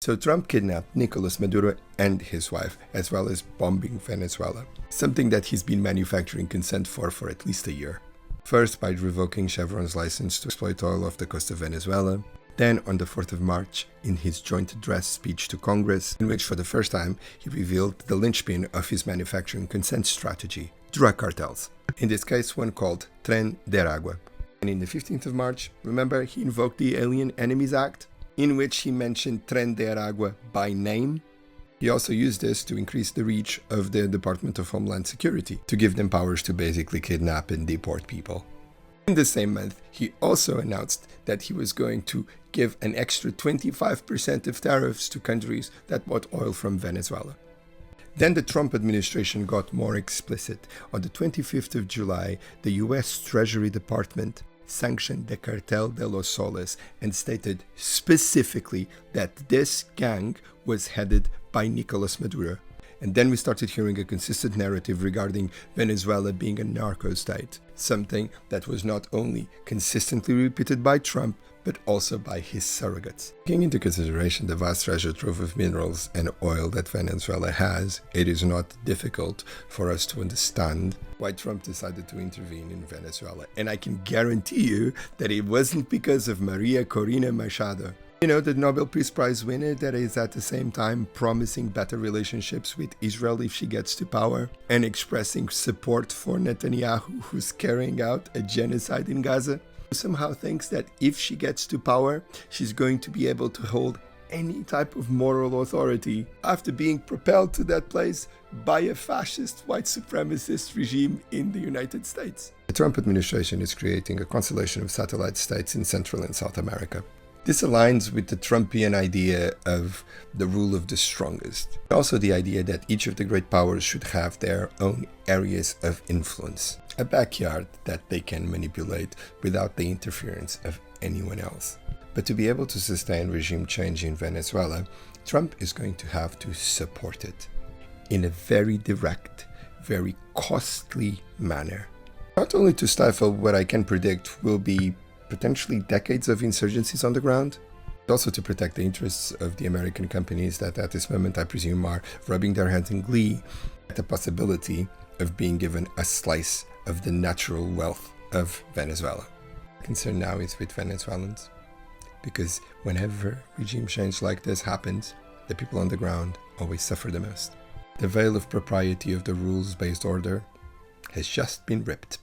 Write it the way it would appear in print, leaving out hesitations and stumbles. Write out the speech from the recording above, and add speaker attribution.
Speaker 1: So Trump kidnapped Nicolas Maduro and his wife, as well as bombing Venezuela, something that he's been manufacturing consent for at least a year. First by revoking Chevron's license to exploit oil off the coast of Venezuela, then on the 4th of March in his joint address speech to Congress, in which for the first time he revealed the linchpin of his manufacturing consent strategy, drug cartels. In this case, one called Tren de Aragua. And in the 15th of March, remember, he invoked the Alien Enemies Act, in which he mentioned Tren de Aragua by name. He also used this to increase the reach of the Department of Homeland Security, to give them powers to basically kidnap and deport people. In the same month, he also announced that he was going to give an extra 25% of tariffs to countries that bought oil from Venezuela. Then the Trump administration got more explicit. On the 25th of July, the US Treasury Department sanctioned the Cartel de los Soles and stated specifically that this gang was headed by Nicolas Maduro. And then we started hearing a consistent narrative regarding Venezuela being a narco state, something that was not only consistently repeated by Trump, but also by his surrogates. Taking into consideration the vast treasure trove of minerals and oil that Venezuela has, it is not difficult for us to understand why Trump decided to intervene in Venezuela. And I can guarantee you that it wasn't because of Maria Corina Machado. You know, the Nobel Peace Prize winner that is at the same time promising better relationships with Israel if she gets to power and expressing support for Netanyahu, who's carrying out a genocide in Gaza. Somehow thinks that if she gets to power, she's going to be able to hold any type of moral authority after being propelled to that place by a fascist white supremacist regime in the United States. The Trump administration is creating a constellation of satellite states in Central and South America. This aligns with the Trumpian idea of the rule of the strongest. Also the idea that each of the great powers should have their own areas of influence, a backyard that they can manipulate without the interference of anyone else. But to be able to sustain regime change in Venezuela, Trump is going to have to support it in a very direct, very costly manner. Not only to stifle what I can predict will be potentially decades of insurgencies on the ground, but also to protect the interests of the American companies that at this moment I presume are rubbing their hands in glee at the possibility of being given a slice of the natural wealth of Venezuela. The concern now is with Venezuelans, because whenever regime change like this happens, the people on the ground always suffer the most. The veil of propriety of the rules-based order has just been ripped.